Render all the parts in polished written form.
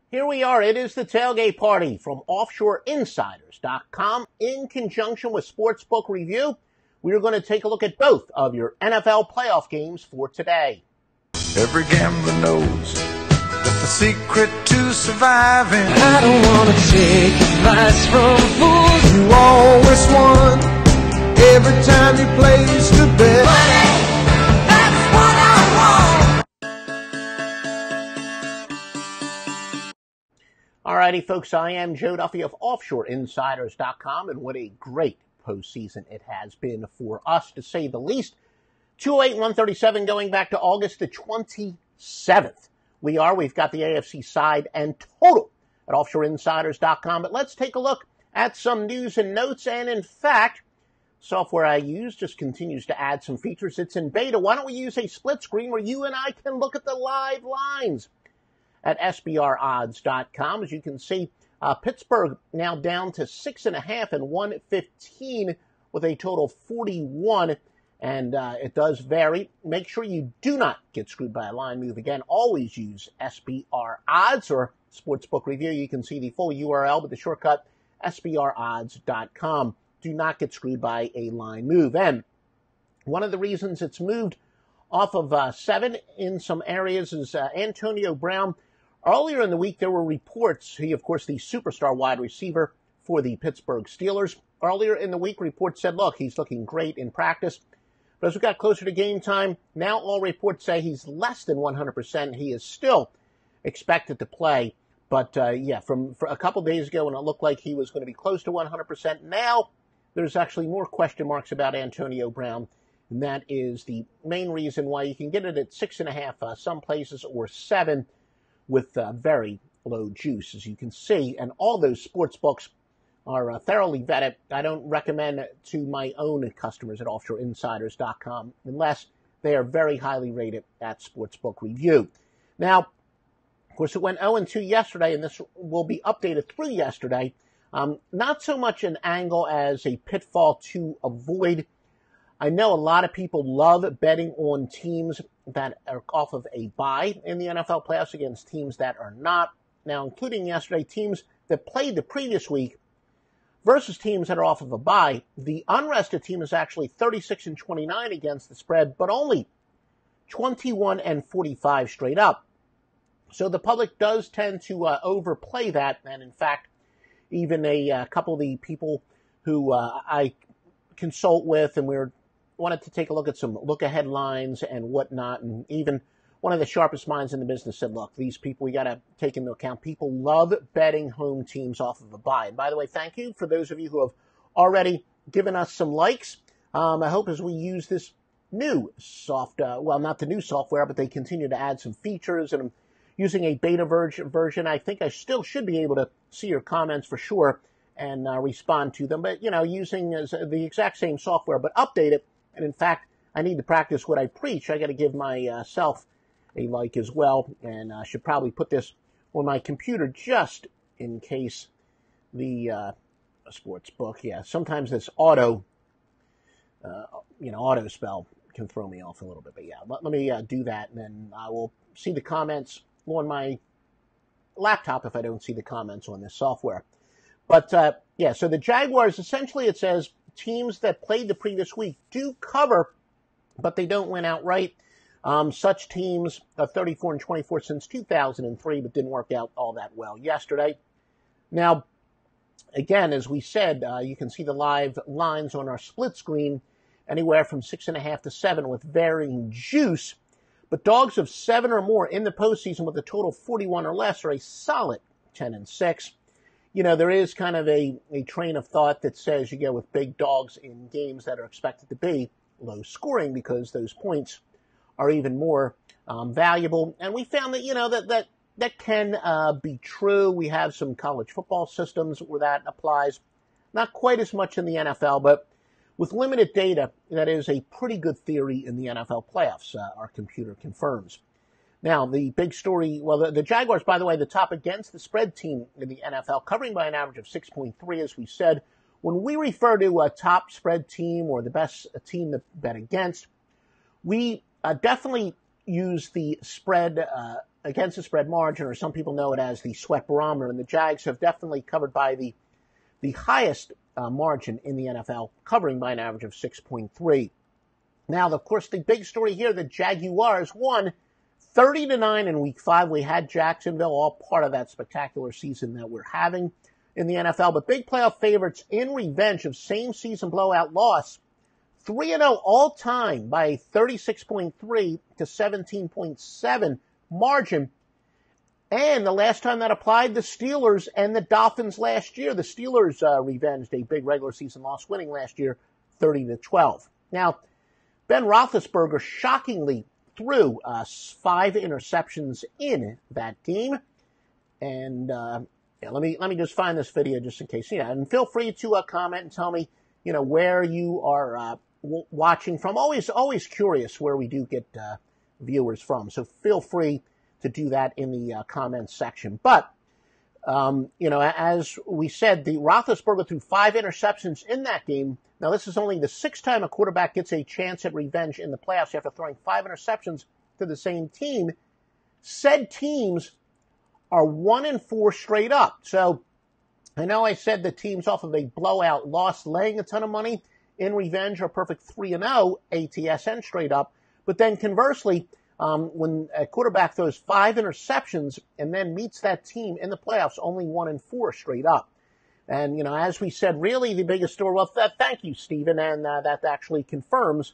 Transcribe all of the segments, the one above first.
Here we are. It is the tailgate party from OffshoreInsiders.com in conjunction with SportsbookReview. We are going to take a look at both of your NFL playoff games for today. Every gambler knows that the secret to surviving. I don't want to take advice from fools. You always won every time you placed a bet. That's what I want. Alrighty, folks, I am Joe Duffy of OffshoreInsiders.com, and what a great postseason it has been for us, to say the least. 208-137 going back to August the 27th. We've got the AFC side and total at OffshoreInsiders.com, but let's take a look at some news and notes, and in fact, software I use just continues to add some features. It's in beta. Why don't we use a split screen where you and I can look at the live lines at SBRodds.com. As you can see, Pittsburgh now down to 6.5 and 115 with a total of 41, and it does vary. Make sure you do not get screwed by a line move. Again, always use SBR Odds or Sportsbook Review. You can see the full URL with the shortcut SBRodds.com. Do not get screwed by a line move. And one of the reasons it's moved off of 7 in some areas is Antonio Brown. Earlier in the week, there were reports, he, of course, the superstar wide receiver for the Pittsburgh Steelers. Earlier in the week, reports said, look, he's looking great in practice. But as we got closer to game time, now all reports say he's less than 100%. He is still expected to play. But, for a couple days ago when it looked like he was going to be close to 100%, now there's actually more question marks about Antonio Brown. And that is the main reason why you can get it at 6.5 some places, or 7 with very low juice, as you can see. And all those sports books are thoroughly vetted. I don't recommend it to my own customers at OffshoreInsiders.com unless they are very highly rated at Sportsbook Review. Now, of course, it went 0-2 yesterday, and this will be updated through yesterday. Not so much an angle as a pitfall to avoid. I know a lot of people love betting on teams that are off of a bye in the NFL playoffs against teams that are not. Now, including yesterday, teams that played the previous week versus teams that are off of a bye. The unrested team is actually 36-29 against the spread, but only 21-45 straight up. So the public does tend to overplay that, and in fact, even a couple of the people who I consult with, and wanted to take a look at some look-ahead lines and whatnot, and even one of the sharpest minds in the business said, look, these people, we got to take into account, people love betting home teams off of a bye. And by the way, thank you for those of you who have already given us some likes. I hope as we use this new not the new software, but they continue to add some features, and I'm using a beta version. I think I still should be able to see your comments for sure and respond to them. But, using the exact same software, but update it. And in fact, I need to practice what I preach. I got to give myself a like as well. And I should probably put this on my computer just in case the sports book. Yeah, sometimes this auto spell can throw me off a little bit. But yeah, let me do that, and then I will see the comments on my laptop if I don't see the comments on this software. But so the Jaguars, essentially it says teams that played the previous week do cover, but they don't win outright. Such teams are 34-24 since 2003, but didn't work out all that well yesterday. Now, again, as we said, you can see the live lines on our split screen, anywhere from 6.5 to 7 with varying juice. But dogs of 7 or more in the postseason with a total of 41 or less are a solid 10-6. There is kind of a train of thought that says you go with big dogs in games that are expected to be low scoring because those points are even more valuable. And we found that, that can be true. We have some college football systems where that applies. Not quite as much in the NFL, but with limited data, that is a pretty good theory in the NFL playoffs, our computer confirms. Now, the big story, the Jaguars, by the way, the top against the spread team in the NFL, covering by an average of 6.3, as we said. When we refer to a top spread team or the best team to bet against, we definitely use the spread against the spread margin, or some people know it as the sweat barometer, and the Jags have definitely covered by the highest margin in the NFL, covering by an average of 6.3. Now, of course, the big story here, the Jaguars won 30-9 in Week 5. We had Jacksonville, all part of that spectacular season that we're having in the NFL. But big playoff favorites in revenge of same-season blowout loss, 3-0 all-time by a 36.3 to 17.7 margin. And the last time that applied, the Steelers and the Dolphins last year. The Steelers revenged a big regular season loss, winning last year 30-12. Now, Ben Roethlisberger shockingly threw 5 interceptions in that game. And let me just find this video just in case. Yeah, and feel free to comment and tell me, where you are watching from. Always curious where we do get viewers from. So feel free to do that in the comments section. But, as we said, the Roethlisberger threw 5 interceptions in that game. Now, this is only the 6th time a quarterback gets a chance at revenge in the playoffs after throwing 5 interceptions to the same team. Said teams are 1-4 straight up. So I know I said the teams off of a blowout loss laying a ton of money in revenge are perfect 3-0 ATS and straight up. But then conversely, when a quarterback throws 5 interceptions and then meets that team in the playoffs, only 1-4 straight up. And, as we said, really the biggest story, well, thank you, Stephen, and that actually confirms,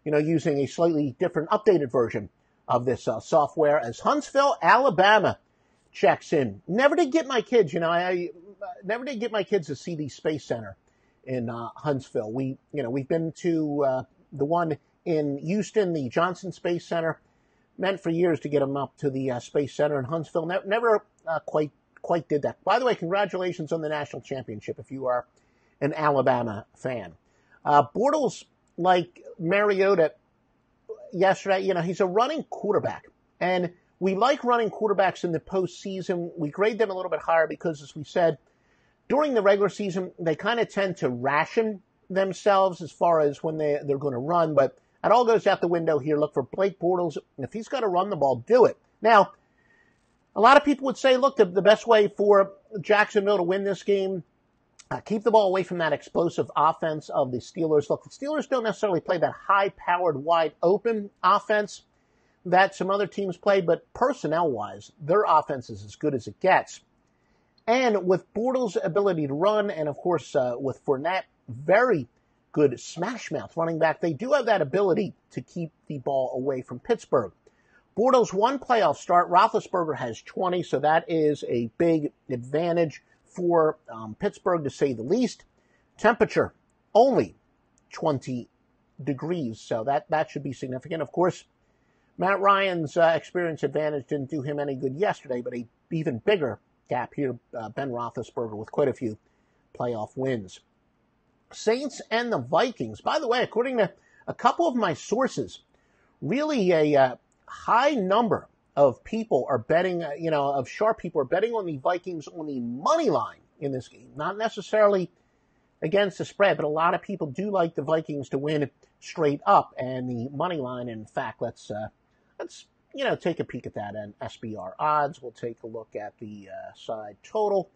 using a slightly different updated version of this software, as Huntsville, Alabama checks in. Never did get my kids, I never did get my kids to see the Space Center in Huntsville. We've been to the one in Houston, the Johnson Space Center. Meant for years to get them up to the Space Center in Huntsville. Never quite did that. By the way, congratulations on the national championship if you are an Alabama fan. Bortles, like Mariota yesterday, he's a running quarterback. And we like running quarterbacks in the postseason. We grade them a little bit higher because, as we said, during the regular season, they kind of tend to ration themselves as far as when they're going to run. But it all goes out the window here. Look for Blake Bortles. If he's got to run the ball, do it. Now, a lot of people would say, look, the best way for Jacksonville to win this game, keep the ball away from that explosive offense of the Steelers. Look, the Steelers don't necessarily play that high-powered, wide-open offense that some other teams play, but personnel-wise, their offense is as good as it gets. And with Bortles' ability to run, and of course with Fournette, very good smash-mouth running back, they do have that ability to keep the ball away from Pittsburgh. Bortles, 1 playoff start. Roethlisberger has 20, so that is a big advantage for Pittsburgh, to say the least. Temperature, only 20 degrees, so that should be significant. Of course, Matt Ryan's experience advantage didn't do him any good yesterday, but a even bigger gap here, Ben Roethlisberger with quite a few playoff wins. Saints and the Vikings. By the way, according to a couple of my sources, really a high number of people are betting, of sharp people are betting on the Vikings on the money line in this game. Not necessarily against the spread, but a lot of people do like the Vikings to win straight up, and the money line. In fact, let's take a peek at that and SBR odds. We'll take a look at the side total.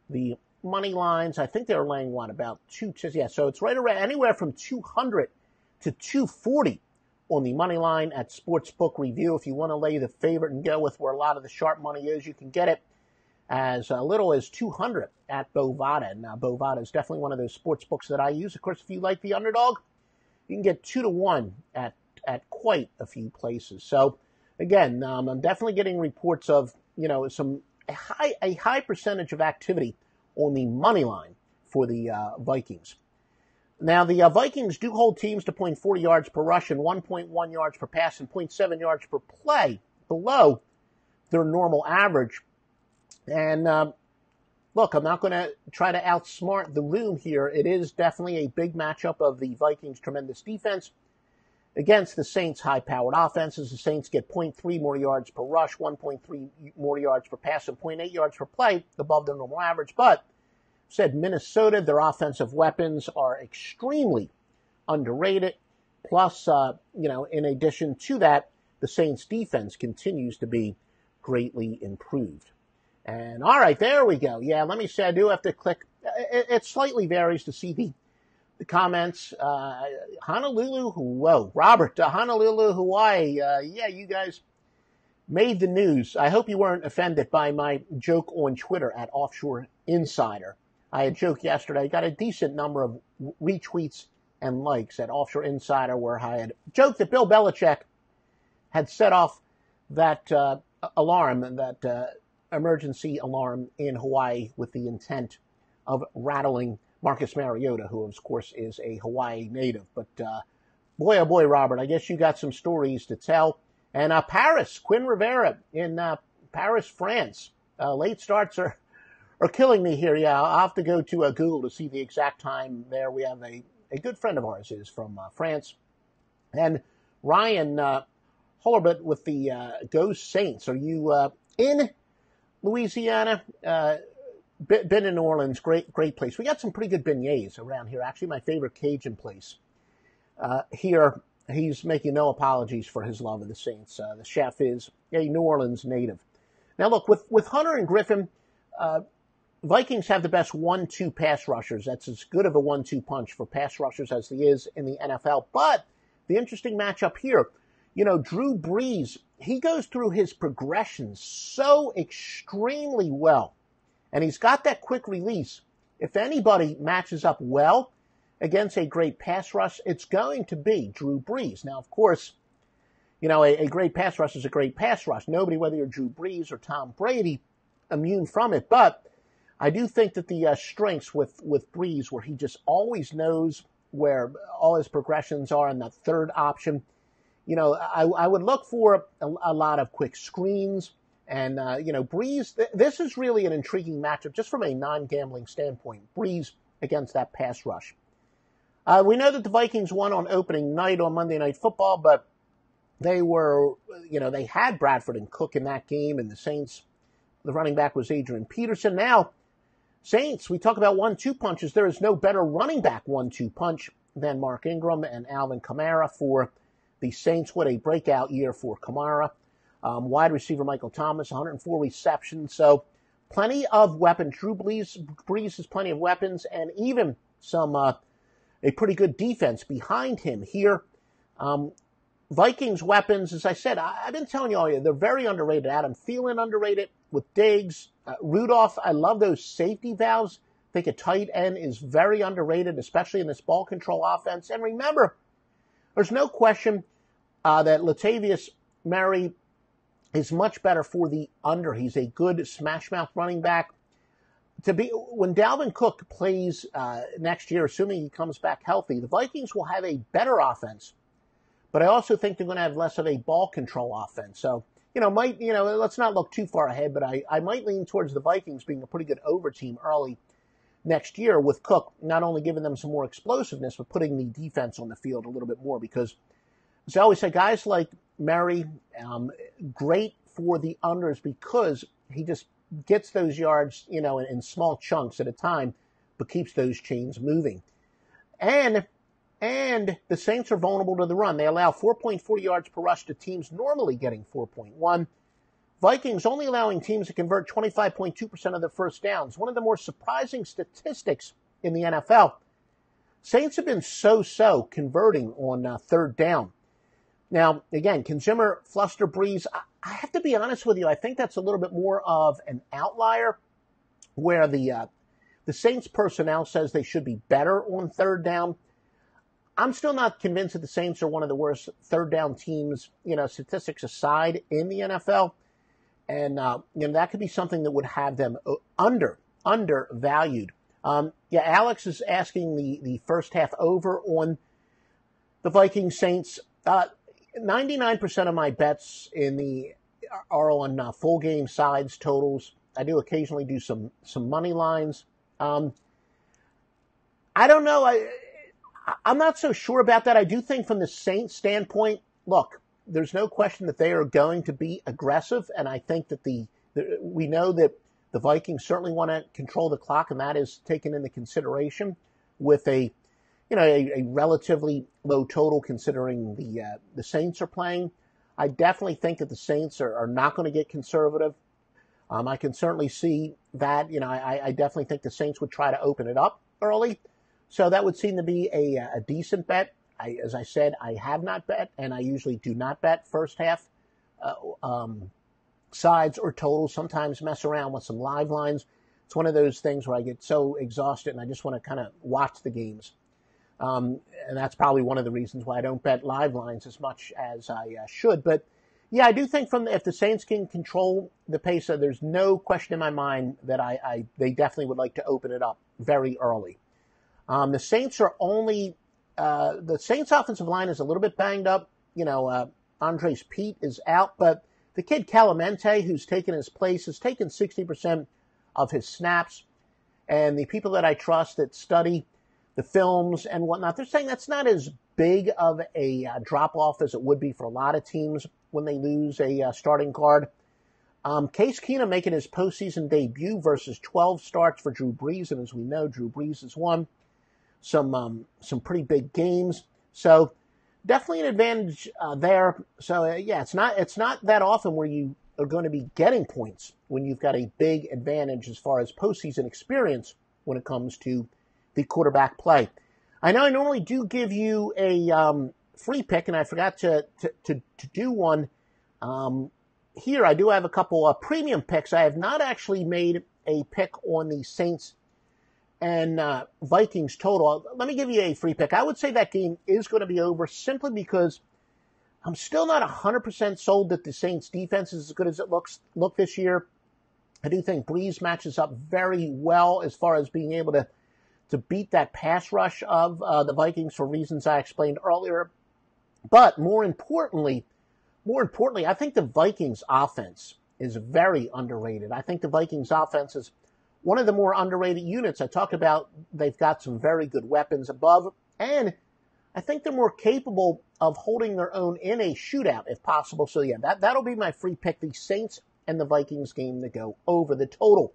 The money lines, I think they're laying about 2. Yeah, so it's right around anywhere from 200 to 240 on the money line at SportsbookReview. If you want to lay the favorite and go with where a lot of the sharp money is, you can get it as little as 200 at Bovada. And Bovada is definitely one of those sports books that I use. Of course, if you like the underdog, you can get 2-1 at quite a few places. So again, I'm definitely getting reports of a high percentage of activity on the money line for the Vikings. Now, the Vikings do hold teams to 0.40 yards per rush and 1.1 yards per pass and 0.7 yards per play below their normal average. And look, I'm not going to try to outsmart the room here. It is definitely a big matchup of the Vikings' tremendous defense against the Saints' high-powered offenses. The Saints get 0.3 more yards per rush, 1.3 more yards per pass, and 0.8 yards per play above their normal average. But said Minnesota, their offensive weapons are extremely underrated. Plus, in addition to that, the Saints' defense continues to be greatly improved. And all right, there we go. Yeah, let me say I do have to click. It slightly varies to see the comments. Honolulu, whoa, Robert, Honolulu, Hawaii. Yeah, you guys made the news. I hope you weren't offended by my joke on Twitter at Offshore Insider. I had joked yesterday. I got a decent number of retweets and likes at Offshore Insider where I had joked that Bill Belichick had set off that alarm, that emergency alarm in Hawaii with the intent of rattling Marcus Mariota, who, of course, is a Hawaii native. But boy, oh boy, Robert, I guess you got some stories to tell. And Paris, Quinn Rivera in Paris, France. Late starts are killing me here. Yeah, I'll have to go to Google to see the exact time there. We have a good friend of ours is from France. And Ryan Hollerbert with the Go Saints. Are you in Louisiana? Been in New Orleans, great place. We got some pretty good beignets around here. Actually, my favorite Cajun place here. He's making no apologies for his love of the Saints. The chef is a New Orleans native. Now, look, with Hunter and Griffin, Vikings have the best 1-2 pass rushers. That's as good of a 1-2 punch for pass rushers as he is in the NFL. But the interesting matchup here, Drew Brees, he goes through his progressions so extremely well. And he's got that quick release. If anybody matches up well against a great pass rush, it's going to be Drew Brees. Now, of course, a great pass rush is a great pass rush. Nobody, whether you're Drew Brees or Tom Brady, immune from it. But I do think that the strengths with Brees, where he just always knows where all his progressions are in that third option, I would look for a lot of quick screens. And, Brees, this is really an intriguing matchup just from a non-gambling standpoint. Brees against that pass rush. We know that the Vikings won on opening night on Monday Night Football, but they were, they had Bradford and Cook in that game, and the Saints, the running back was Adrian Peterson. Now, Saints, we talk about 1-2 punches. There is no better running back 1-2 punch than Mark Ingram and Alvin Kamara for the Saints. What a breakout year for Kamara. Wide receiver Michael Thomas, 104 receptions. So plenty of weapons. Drew Brees has plenty of weapons and even some a pretty good defense behind him here. Vikings weapons, as I said, I've been telling you all year, they're very underrated. Adam Thielen underrated with Diggs. Rudolph, I love those safety valves. I think a tight end is very underrated, especially in this ball control offense. And remember, there's no question that Latavius Murray is much better for the under. He's a good smash mouth running back. When Dalvin Cook plays next year, assuming he comes back healthy, the Vikings will have a better offense. But I also think they're going to have less of a ball control offense. So, let's not look too far ahead, but I might lean towards the Vikings being a pretty good over team early next year with Cook, not only giving them some more explosiveness, but putting the defense on the field a little bit more because, as I always say, guys like Murray, great for the unders because he just gets those yards, in small chunks at a time, but keeps those chains moving. And the Saints are vulnerable to the run. They allow 4.4 yards per rush to teams normally getting 4.1. Vikings only allowing teams to convert 25.2% of their first downs. One of the more surprising statistics in the NFL. Saints have been so converting on third down. Now, again, can Zimmer fluster Brees? I have to be honest with you. I think that's a little bit more of an outlier where the Saints personnel says they should be better on third down. I'm still not convinced that the Saints are one of the worst third down teams, statistics aside, in the NFL. And, that could be something that would have them undervalued. Alex is asking the first half over on the Vikings Saints. 99% of my bets are on full game sides, totals. I do occasionally do some money lines. I don't know. I'm not so sure about that. I do think from the Saints standpoint, look, there's no question that they are going to be aggressive, and I think that we know that the Vikings certainly want to control the clock, and that is taken into consideration with a relatively low total considering the Saints are playing. I definitely think that the Saints are not going to get conservative. I can certainly see that. I definitely think the Saints would try to open it up early. So that would seem to be a decent bet. As I said, I have not bet, and I usually do not bet first half sides or totals. Sometimes mess around with some live lines. It's one of those things where I get so exhausted and I just want to kind of watch the games. And that's probably one of the reasons why I don't bet live lines as much as I should. But yeah, I do think if the Saints can control the pace, there's no question in my mind that they definitely would like to open it up very early. The Saints the Saints offensive line is a little bit banged up. Andres Pete is out, but the kid Calamente, who's taken his place, has taken 60% of his snaps. And the people that I trust that study the films and whatnot, they're saying that's not as big of a drop-off as it would be for a lot of teams when they lose a starting guard. Case Keenum making his postseason debut versus 12 starts for Drew Brees, and as we know, Drew Brees has won some pretty big games. So definitely an advantage there. So yeah, it's not that often where you are going to be getting points when you've got a big advantage as far as postseason experience when it comes to the quarterback play. I know I normally do give you a free pick, and I forgot to do one here. I do have a couple of premium picks. I have not actually made a pick on the Saints and Vikings total. Let me give you a free pick. I would say that game is going to be over simply because I'm still not 100% sold that the Saints defense is as good as it look this year. I do think Brees matches up very well as far as being able to beat that pass rush of the Vikings for reasons I explained earlier. But more importantly, I think the Vikings offense is very underrated. I think the Vikings offense is one of the more underrated units. I talked about they've got some very good weapons above, and I think they're more capable of holding their own in a shootout if possible. So yeah, that'll be my free pick, the Saints and the Vikings game to go over the total.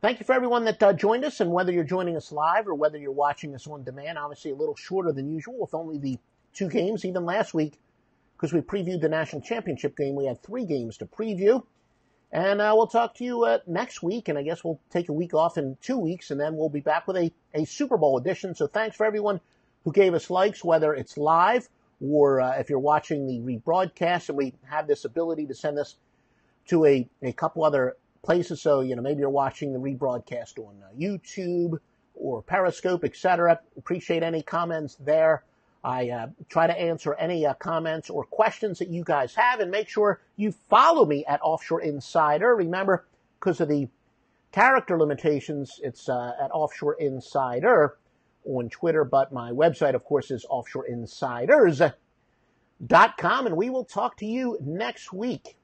Thank you for everyone that joined us, and whether you're joining us live or whether you're watching us on demand, obviously a little shorter than usual with only the 2 games. Even last week, because we previewed the national championship game, we had 3 games to preview. And we'll talk to you next week, and I guess we'll take a week off in 2 weeks, and then we'll be back with a Super Bowl edition. So thanks for everyone who gave us likes, whether it's live or if you're watching the rebroadcast, and we have this ability to send this to a couple other places. So, maybe you're watching the rebroadcast on YouTube or Periscope, etc. Appreciate any comments there. I try to answer any comments or questions that you guys have, and make sure you follow me at Offshore Insider. Remember, because of the character limitations, it's at Offshore Insider on Twitter, but my website, of course, is offshoreinsiders.com, and we will talk to you next week.